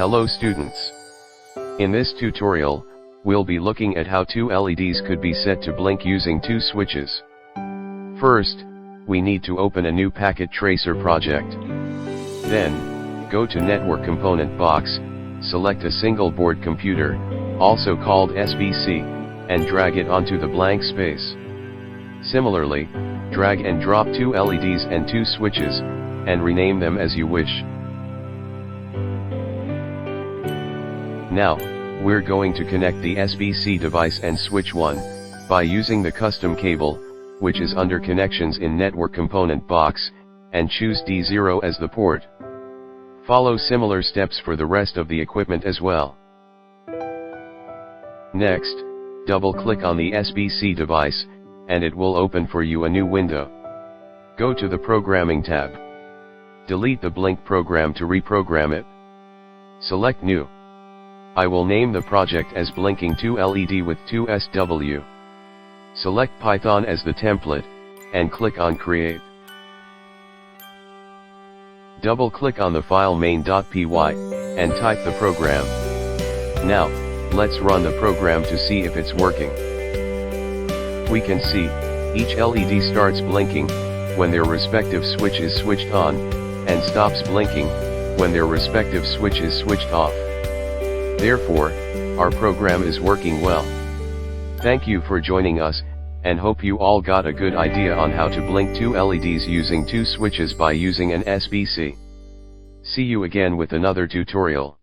Hello students. In this tutorial, we'll be looking at how two LEDs could be set to blink using two switches. First, we need to open a new packet tracer project. Then, go to Network Component box, select a single board computer, also called SBC, and drag it onto the blank space. Similarly, drag and drop two LEDs and two switches, and rename them as you wish. Now, we're going to connect the SBC device and switch 1, by using the custom cable, which is under Connections in Network Component box, and choose D0 as the port. Follow similar steps for the rest of the equipment as well. Next, double-click on the SBC device, and it will open for you a new window. Go to the Programming tab. Delete the Blink program to reprogram it. Select New. I will name the project as Blinking 2 LED with 2 SW. Select Python as the template, and click on Create. Double-click on the file main.py, and type the program. Now, let's run the program to see if it's working. We can see, each LED starts blinking, when their respective switch is switched on, and stops blinking, when their respective switch is switched off. Therefore, our program is working well. Thank you for joining us, and hope you all got a good idea on how to blink two LEDs using two switches by using an SBC. See you again with another tutorial.